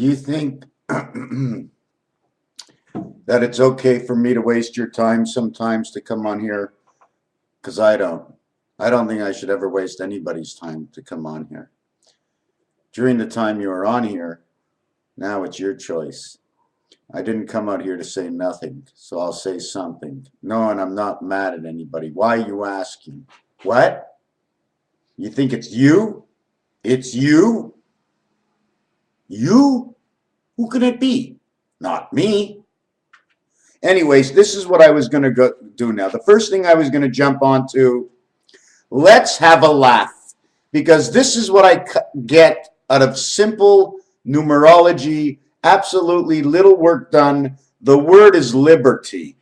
you think that it's okay for me to waste your time sometimes to come on here? Because I don't. I don't think I should ever waste anybody's time to come on here. During the time you were on here, now it's your choice. I didn't come out here to say nothing, so I'll say something. No, and I'm not mad at anybody. Why are you asking? What? You think it's you? It's you? You? Who can it be? Not me. Anyways, this is what I was going to do now. The first thing I was going to jump onto, let's have a laugh. Because this is what I get out of simple numerology, absolutely little work done. The word is liberty.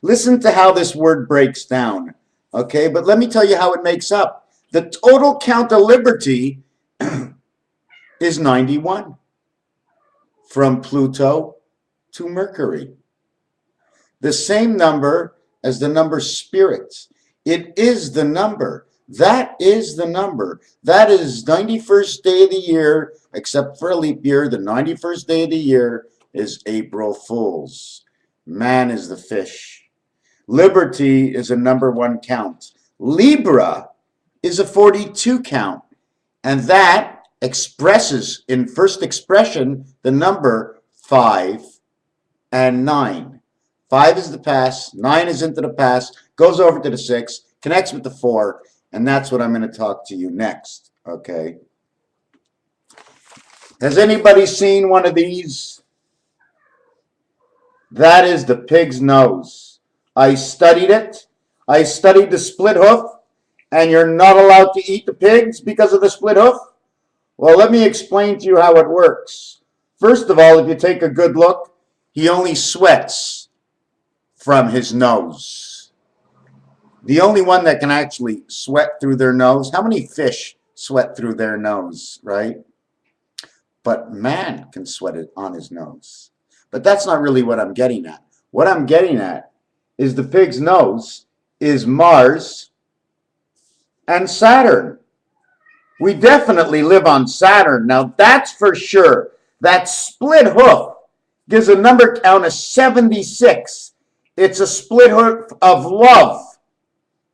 Listen to how this word breaks down. Okay, but let me tell you how it makes up. The total count of liberty is 91. From Pluto to Mercury. The same number as the number spirits. It is the number. That is the number. That is 91st day of the year, except for a leap year. The 91st day of the year is April Fool's. Man is the fish. Liberty is a number 1 count. Libre is a 42 count. And that expresses, in first expression, the number 5 and 9. 5 is the past, 9 is into the past, goes over to the 6, connects with the 4, and that's what I'm going to talk to you next, okay? Has anybody seen one of these? That is the pig's nose. I studied it. I studied the split hoof, and you're not allowed to eat the pigs because of the split hoof? Well, let me explain to you how it works. First of all, if you take a good look, he only sweats from his nose. The only one that can actually sweat through their nose, how many fish sweat through their nose, right? But man can sweat it on his nose. But that's not really what I'm getting at. What I'm getting at is the pig's nose is Mars and Saturn. We definitely live on Saturn. Now, that's for sure. That split hoof gives a number count of 76. It's a split hoof of love.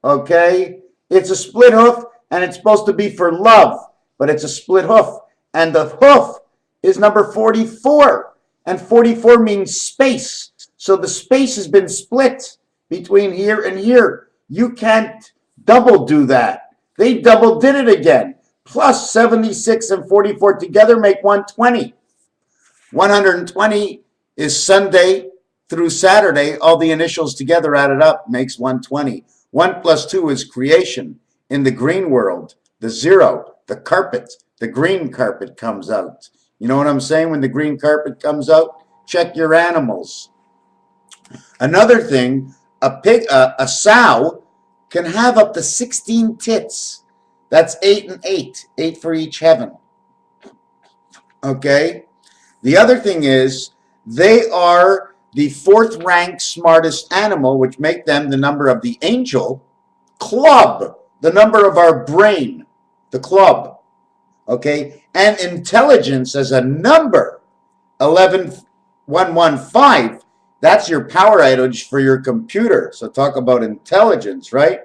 Okay? It's a split hoof, and it's supposed to be for love. But it's a split hoof. And the hoof is number 44. And 44 means space. So the space has been split between here and here. You can't double do that. They double did it again. Plus 76 and 44 together make 120. 120 is Sunday through Saturday. All the initials together added up makes 120. 1 plus 2 is creation. In the green world, the 0, the carpet, the green carpet comes out. You know what I'm saying? When the green carpet comes out, check your animals. Another thing, a sow can have up to 16 tits. That's 8 and 8. 8 for each heaven. Okay? The other thing is, they are the 4th ranked smartest animal, which make them the number of the angel club, the number of our brain, the club. Okay? And intelligence as a number, 11115. That's your power outage for your computer. So talk about intelligence, right?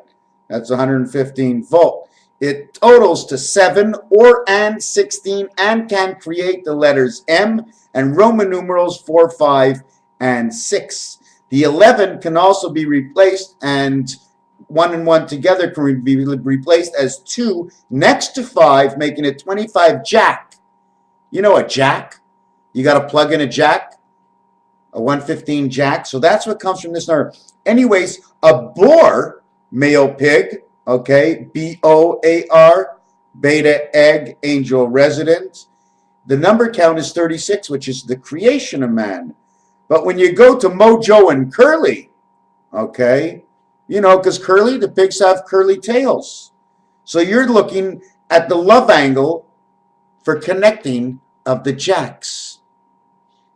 That's 115 volt. It totals to 7 or and 16 and can create the letters M and Roman numerals 4, 5, and 6. The 11 can also be replaced, and 1 and 1 together can be replaced as 2 next to 5, making it 25 jack. You know a jack? You got to plug in a jack, a 115 jack. So that's what comes from this number. Anyways, a boar, male pig, okay, B-O-A-R, beta egg, angel resident. The number count is 36, which is the creation of man. But when you go to Mojo and Curly, okay, you know, because Curly, the pigs have curly tails. So you're looking at the love angle for connecting of the jacks.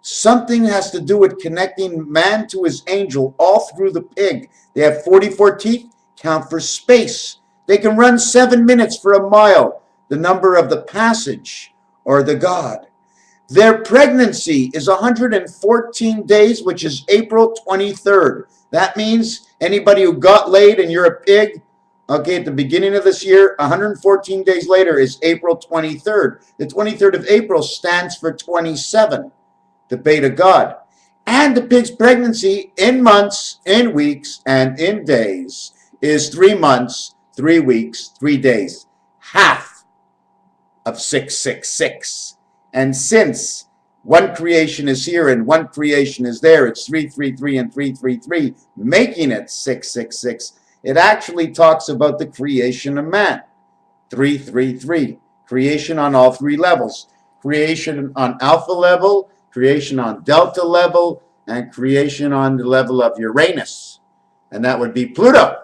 Something has to do with connecting man to his angel all through the pig. They have 44 teeth. Count for space. They can run 7 minutes for a mile, the number of the passage or the God. Their pregnancy is 114 days, which is April 23rd. That means anybody who got laid and you're a pig, okay, at the beginning of this year, 114 days later is April 23rd. The 23rd of April stands for 27, the beta god. And the pig's pregnancy in months, in weeks, and in days is 3 months, 3 weeks, 3 days. Half of 666. And since one creation is here and one creation is there, it's 333 and 333, making it 666. It actually talks about the creation of man. 333. Creation on all 3 levels. Creation on alpha level, creation on delta level, and creation on the level of Uranus. And that would be Pluto.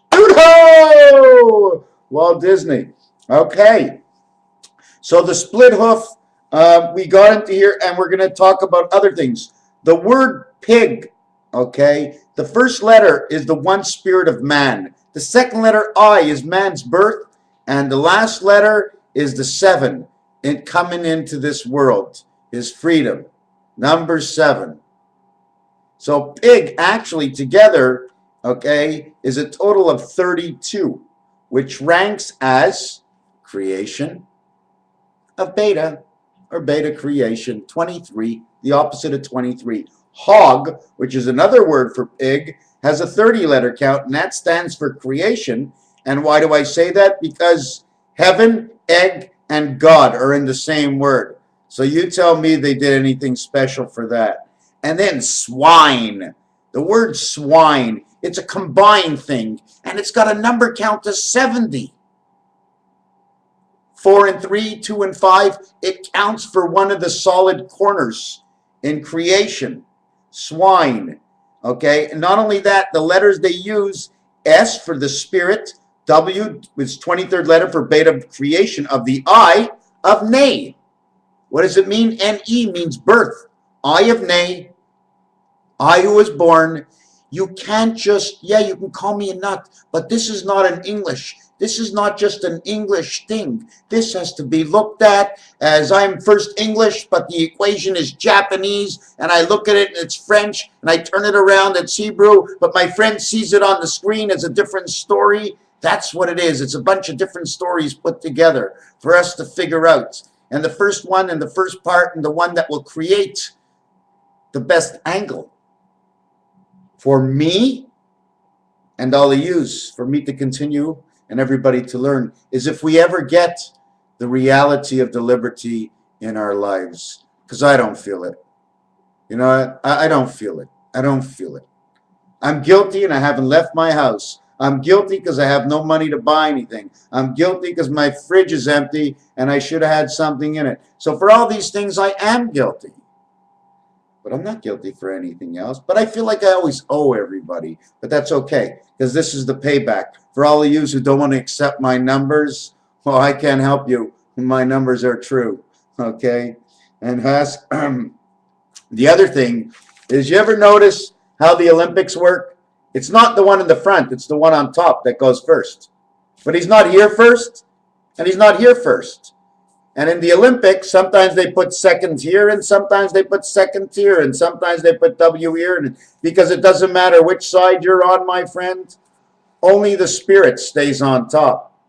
Pluto! Walt Disney. Okay. So the split hoof, we got into here, and we're going to talk about other things. The word pig, okay, the first letter is the one spirit of man. The second letter, I, is man's birth, and the last letter is the 7 in coming into this world, his freedom. Number 7. So pig actually together, okay, is a total of 32, which ranks as creation of beta, or beta creation. 23, the opposite of 23. Hog, which is another word for pig, has a 30-letter count, and that stands for creation. And why do I say that? Because heaven, egg, and God are in the same word. So you tell me they did anything special for that. And then swine. The word swine, it's a combined thing, and it's got a number count of 70. 4 and 3, 2 and 5, it counts for one of the solid corners in creation. Swine. Okay, and not only that, the letters they use, S for the spirit, W is 23rd letter for beta creation of the I of Ne. What does it mean? N-E means birth. I of Ne, I who was born. You can't just, yeah, you can call me a nut, but this is not an English. This is not just an English thing. This has to be looked at as I'm first English, but the equation is Japanese, and I look at it and it's French, and I turn it around, it's Hebrew, but my friend sees it on the screen as a different story. That's what it is. It's a bunch of different stories put together for us to figure out. And the first one and the first part and the one that will create the best angle for me and all of yous, for me to continue and everybody to learn, is if we ever get the reality of the liberty in our lives. Because I don't feel it. You know, I don't feel it. I don't feel it. I'm guilty and I haven't left my house. I'm guilty because I have no money to buy anything. I'm guilty because my fridge is empty and I should have had something in it. So for all these things, I am guilty. But I'm not guilty for anything else. But I feel like I always owe everybody. But that's okay, because this is the payback. For all of you who don't want to accept my numbers, well, I can't help you. My numbers are true. Okay? And the other thing is, you ever notice how the Olympics work? It's not the one in the front. It's the one on top that goes first. But he's not here first, and he's not here first. And in the Olympics, sometimes they put second here, and sometimes they put second tier, and sometimes they put W here, and because it doesn't matter which side you're on, my friend. Only the spirit stays on top.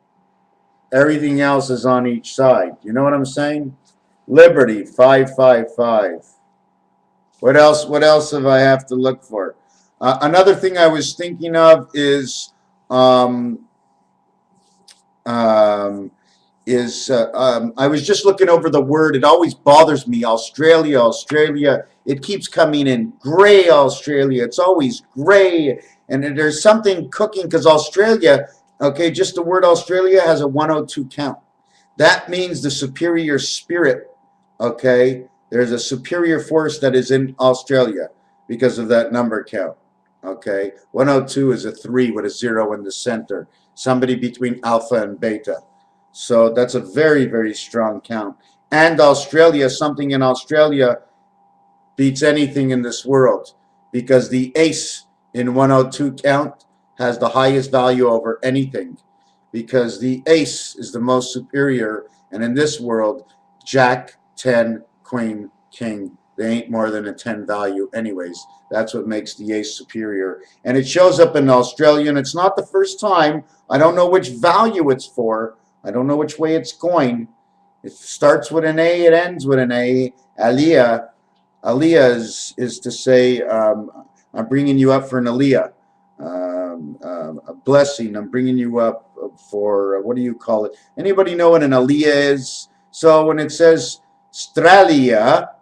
Everything else is on each side. You know what I'm saying? Liberty, 555. What else? What else have I have to look for? Another thing I was thinking of is I was just looking over the word. It always bothers me. Australia, Australia. It keeps coming in. Gray Australia. It's always gray. And there's something cooking, because Australia, okay, just the word Australia has a 102 count. That means the superior spirit, okay? There's a superior force that is in Australia because of that number count, okay? 102 is a 3 with a 0 in the center. Somebody between alpha and beta. So that's a very, very strong count. And Australia, something in Australia beats anything in this world, because the ace in 102 count has the highest value over anything, because the ace is the most superior, and in this world, Jack, 10, queen, king. They ain't more than a 10 value anyways. That's what makes the ace superior. And it shows up in Australia, and it's not the first time. I don't know which value it's for. I don't know which way it's going. It starts with an A, it ends with an A. Aliyah. Aliyah is to say, I'm bringing you up for an aliyah. A blessing. I'm bringing you up for, what do you call it? Anybody know what an aliyah is? So when it says Stralia,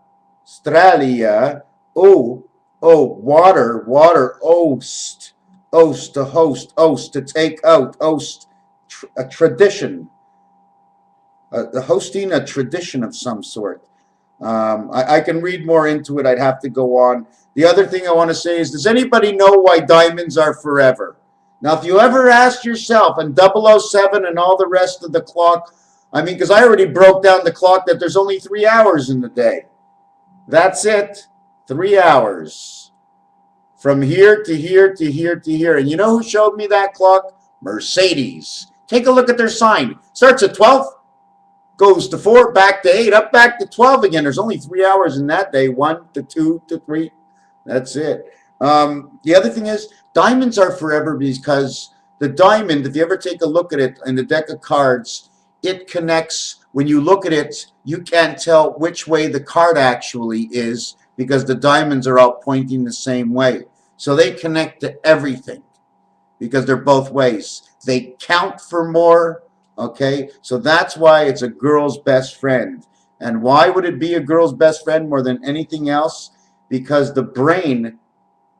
water, oast, to host, oast, to take out, oast, a tradition, the hosting a tradition of some sort. I can read more into it. I'd have to go on. The other thing I want to say is, does anybody know why diamonds are forever? Now, if you ever asked yourself, and 007 and all the rest of the clock, I mean, because I already broke down the clock that there's only 3 hours in the day. That's it. 3 hours. From here to here to here to here. And you know who showed me that clock? Mercedes. Take a look at their sign. Starts at 12, goes to 4, back to 8, up back to 12 again. There's only 3 hours in that day. 1 to 2 to 3. That's it. The other thing is, diamonds are forever because the diamond, if you ever take a look at it in the deck of cards, it connects. When you look at it, you can't tell which way the card actually is because the diamonds are all pointing the same way. So they connect to everything because they're both ways. They count for more, okay? So that's why it's a girl's best friend. And why would it be a girl's best friend more than anything else? Because the brain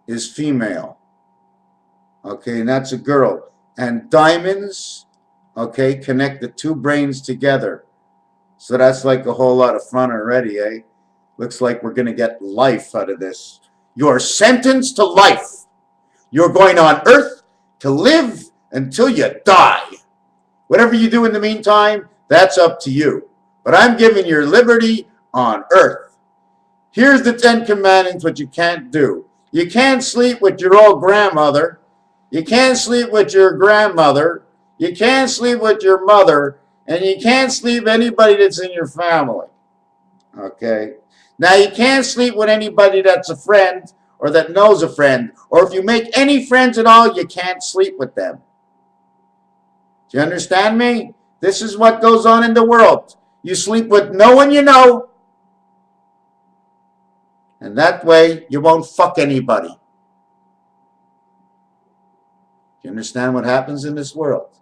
is female, okay? And that's a girl. And diamonds, okay, connect the two brains together. So that's like a whole lot of fun already, eh? Looks like we're going to get life out of this. You're sentenced to life. You're going on earth to live until you die. Whatever you do in the meantime, that's up to you. But I'm giving you liberty on earth. Here's the 10 commandments, what you can't do. You can't sleep with your old grandmother. You can't sleep with your grandmother. You can't sleep with your mother. And you can't sleep with anybody that's in your family. Okay? Now, you can't sleep with anybody that's a friend or that knows a friend. Or if you make any friends at all, you can't sleep with them. Do you understand me? This is what goes on in the world. You sleep with no one you know. And that way, you won't fuck anybody. Do you understand what happens in this world?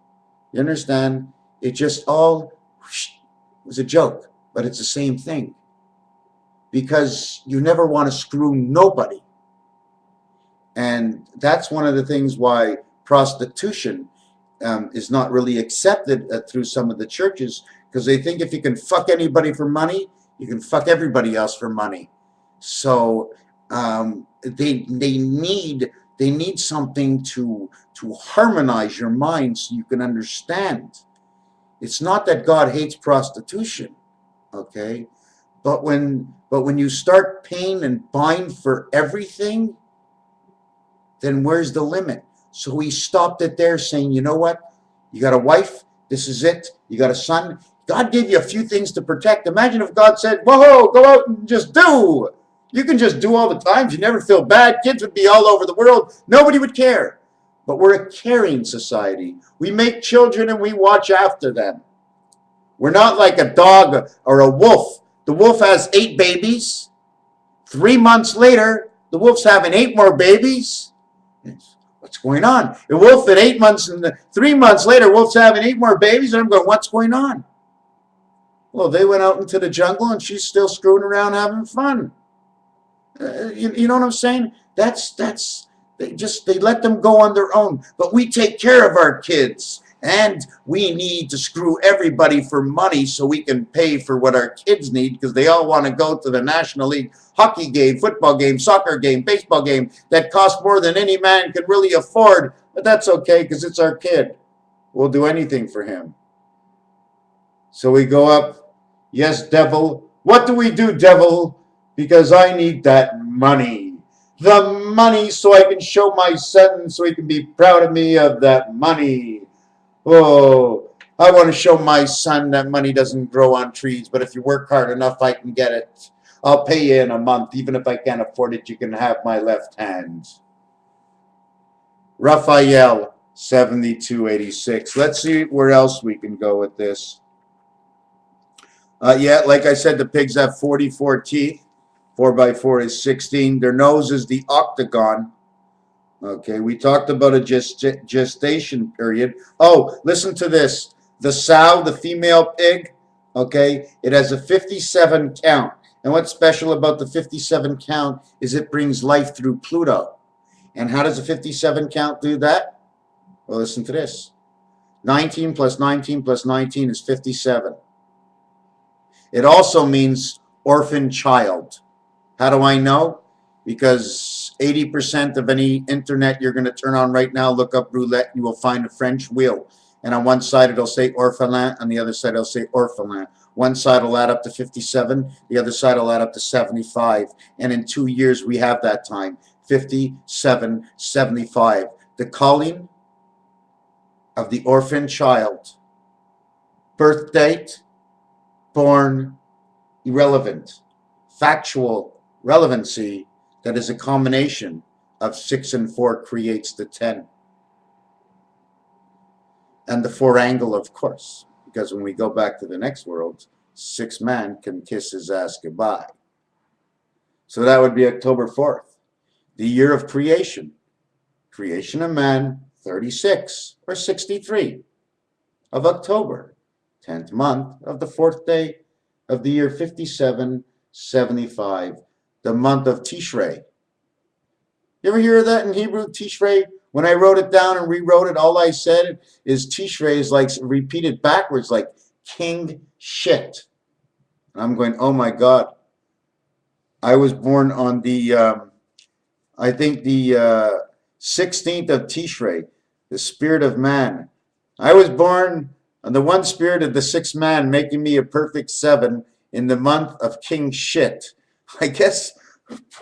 You understand? It just all was a joke, but it's the same thing. Because you never want to screw nobody. And that's one of the things why prostitution is not really accepted through some of the churches, because they think if you can fuck anybody for money, you can fuck everybody else for money. So they need something to harmonize your mind so you can understand. It's not that God hates prostitution, okay? But when you start paying and buying for everything, then where's the limit? So he stopped it there, saying, you know what? You got a wife. This is it. You got a son. God gave you a few things to protect. Imagine if God said, whoa, go out and just do. You can just do all the times. You never feel bad. Kids would be all over the world. Nobody would care. But we're a caring society. We make children and we watch after them. We're not like a dog or a wolf. The wolf has 8 babies. 3 months later, the wolf's having 8 more babies. What's going on? The wolf at 8 months and 3 months later, wolf's having 8 more babies. And I'm going, what's going on? Well, they went out into the jungle and she's still screwing around having fun. You know what I'm saying? They let them go on their own. But we take care of our kids. And we need to screw everybody for money so we can pay for what our kids need, because they all want to go to the National League hockey game, football game, soccer game, baseball game that costs more than any man can really afford. But that's okay because it's our kid. We'll do anything for him. So we go up. Yes, devil. What do we do, devil? Because I need that money. The money so I can show my son so he can be proud of me of that money. Oh, I want to show my son that money doesn't grow on trees, but if you work hard enough, I can get it. I'll pay you in a month. Even if I can't afford it, you can have my left hand. Raphael, 7286. Let's see where else we can go with this. Yeah, like I said, the pigs have 44 teeth. 4 by 4 is 16. Their nose is the octagon. Okay, we talked about a gestation period. Oh, listen to this. The sow, the female pig, okay, it has a 57 count. And what's special about the 57 count is it brings life through Pluto. And how does a 57 count do that? Well, listen to this. 19 plus 19 plus 19 is 57. It also means orphan child. How do I know? Because 80% of any internet you're going to turn on right now, look up roulette, you will find a French wheel. And on one side it'll say orphelin, on the other side it'll say orphelin. One side will add up to 57, the other side will add up to 75. And in 2 years we have that time, 57, 75. The calling of the orphan child. Birth date, born, irrelevant. Factual relevancy, that is a combination of 6 and 4 creates the 10. And the 4 angle, of course, because when we go back to the next world, 6 man can kiss his ass goodbye. So that would be October 4th, the year of creation. Creation of man, 36 or 63 of October, 10th month of the 4th day of the year 5775, the month of Tishrei. You ever hear of that in Hebrew, Tishrei? When I wrote it down and rewrote it, all I said is Tishrei is like repeated backwards, like king shit. And I'm going, oh my God. I was born on the, I think the 16th of Tishrei, the spirit of man. I was born on the one spirit of the 6th man, making me a perfect 7 in the month of king shit. I guess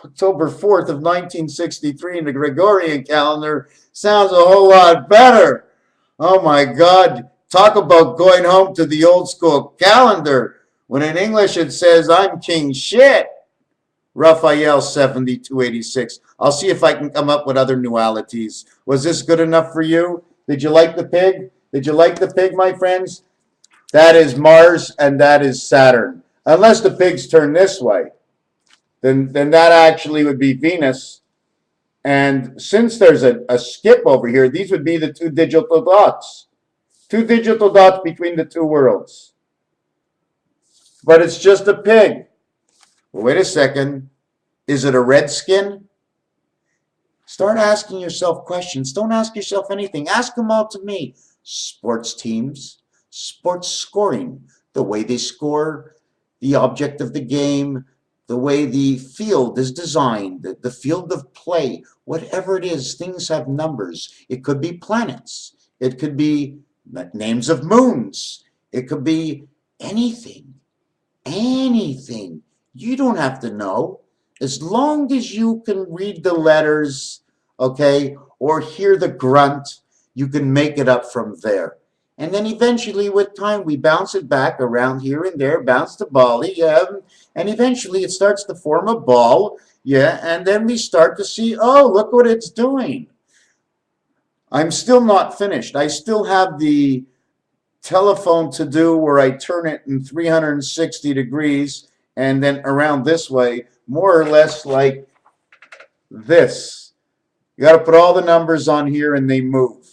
October 4th of 1963 in the Gregorian calendar sounds a whole lot better. Oh my God. Talk about going home to the old school calendar. When in English it says, I'm king shit. Raphael 7286. I'll see if I can come up with other nualities. Was this good enough for you? Did you like the pig? Did you like the pig, my friends? That is Mars and that is Saturn. Unless the pigs turn this way. Then that actually would be Venus. And since there's a skip over here, these would be the 2 digital dots. 2 digital dots between the 2 worlds. But it's just a pig. Well, wait a second. Is it a redskin? Start asking yourself questions. Don't ask yourself anything. Ask them all to me. Sports teams, sports scoring, the way they score, the object of the game, the way the field is designed, the field of play, whatever it is, things have numbers. It could be planets. It could be names of moons. It could be anything. Anything. You don't have to know. As long as you can read the letters, okay, or hear the grunt, you can make it up from there. And then eventually with time, we bounce it back around here and there, bounce the ball, yeah, and eventually it starts to form a ball, yeah, and then we start to see, oh, look what it's doing. I'm still not finished. I still have the telephone to do where I turn it in 360 degrees and then around this way, more or less like this. You got to put all the numbers on here and they move.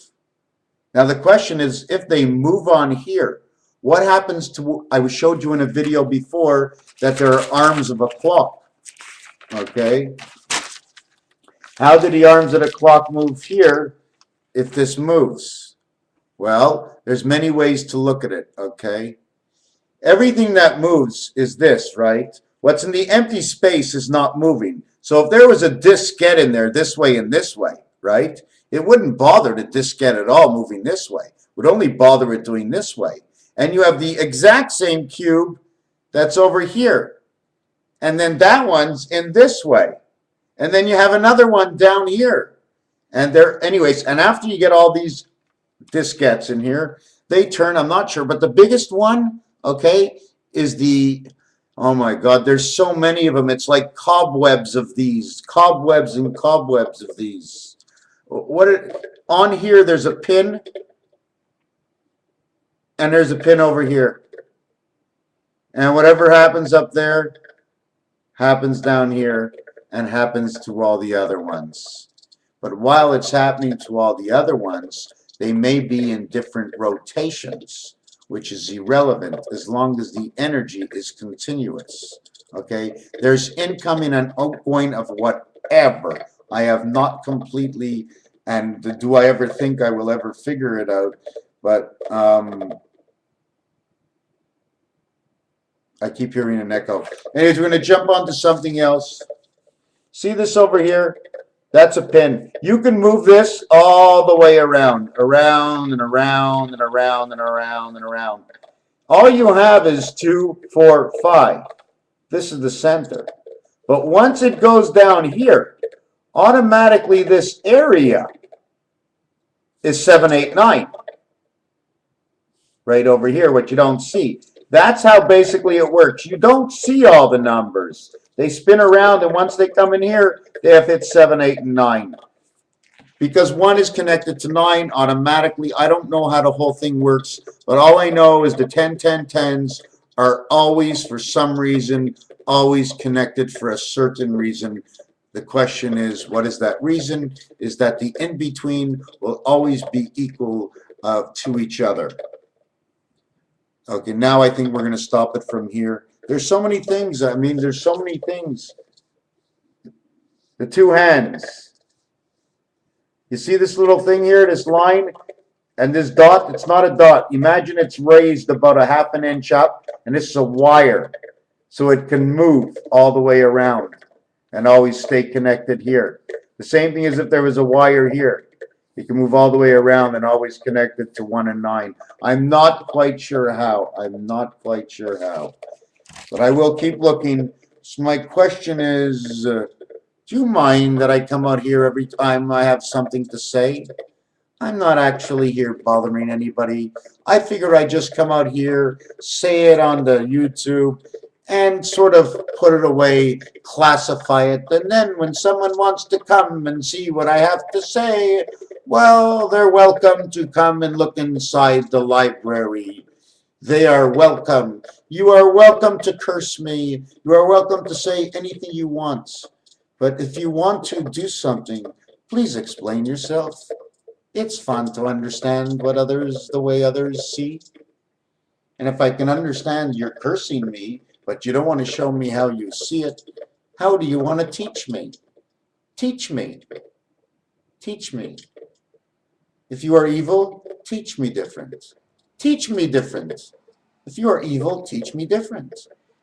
Now the question is, if they move on here, what happens to, I showed you in a video before that there are arms of a clock, okay? How do the arms of the clock move here if this moves? Well, there's many ways to look at it, okay? Everything that moves is this, right? What's in the empty space is not moving. So if there was a diskette in there this way and this way, right? It wouldn't bother the diskette at all moving this way. It would only bother it doing this way. And you have the exact same cube that's over here. And then that one's in this way. And then you have another one down here. And there, anyways, and after you get all these diskettes in here, They turn, I'm not sure, but the biggest one, okay, is the, oh my God, there's so many of them. It's like cobwebs of these, cobwebs and cobwebs of these. On here, there's a pin, and there's a pin over here. And whatever happens up there happens down here and happens to all the other ones. But while it's happening to all the other ones, they may be in different rotations, which is irrelevant as long as the energy is continuous. Okay? There's incoming and outgoing of whatever. I have not completely, and do I ever think I will ever figure it out? But I keep hearing an echo. Anyways, we're going to jump onto something else. See this over here? That's a pin. You can move this all the way around, around and around and around and around and around. All you have is 2, 4, 5. This is the center. But once it goes down here, automatically this area is 7, 8, 9. Right over here, what you don't see. That's how basically it works. You don't see all the numbers. They spin around, and once they come in here, they have hit 7, 8, and 9. Because 1 is connected to 9 automatically. I don't know how the whole thing works, but all I know is the 10, 10, 10s are always, for some reason, always connected for a certain reason. The question is, what is that reason? Is that the in-between will always be equal to each other. Okay, now I think we're going to stop it from here. There's so many things. I mean, there's so many things. The 2 hands. You see this little thing here, this line, and this dot? It's not a dot. Imagine it's raised about a ½ an inch up, and this is a wire. So it can move all the way around and always stay connected here. The same thing as if there was a wire here. You can move all the way around and always connect it to 1 and 9. I'm not quite sure how. I'm not quite sure how. But I will keep looking. So my question is, do you mind that I come out here every time I have something to say? I'm not actually here bothering anybody. I figure I just come out here, say it on the YouTube, and sort of put it away, classify it. And then when someone wants to come and see what I have to say, well, they're welcome to come and look inside the library. They are welcome. You are welcome to curse me. You are welcome to say anything you want. But if you want to do something, please explain yourself. It's fun to understand what others, the way others see. And if I can understand you're cursing me, but you don't want to show me how you see it, how do you want to teach me? Teach me. Teach me. If you are evil, teach me different. Teach me different. If you are evil, teach me different.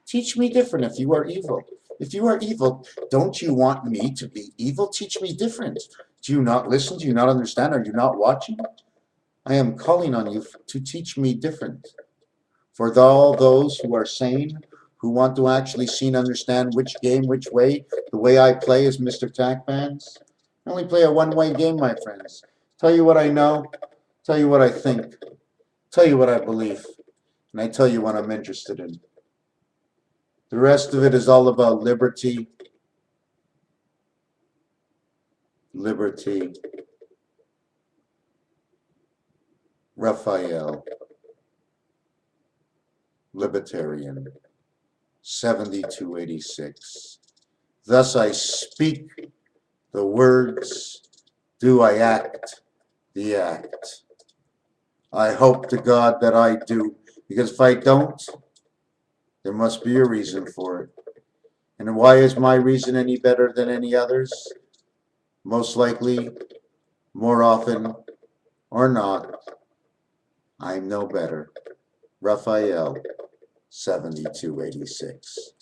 Teach me different if you are evil. If you are evil, don't you want me to be evil? Teach me different. Do you not listen? Do you not understand? Are you not watching? I am calling on you to teach me different. For all those who are sane, who want to actually see and understand which game, which way, the way I play is MrTacpans. I only play a one-way game, my friends. Tell you what I know, tell you what I think, tell you what I believe, and I tell you what I'm interested in. The rest of it is all about liberty, liberty, Raphael, libertarian, 7286. Thus I speak the words, do I act the act. I hope to God that I do, because if I don't, there must be a reason for it. And why is my reason any better than any others? Most likely, more often, or not, I'm no better. Raphael, 7286.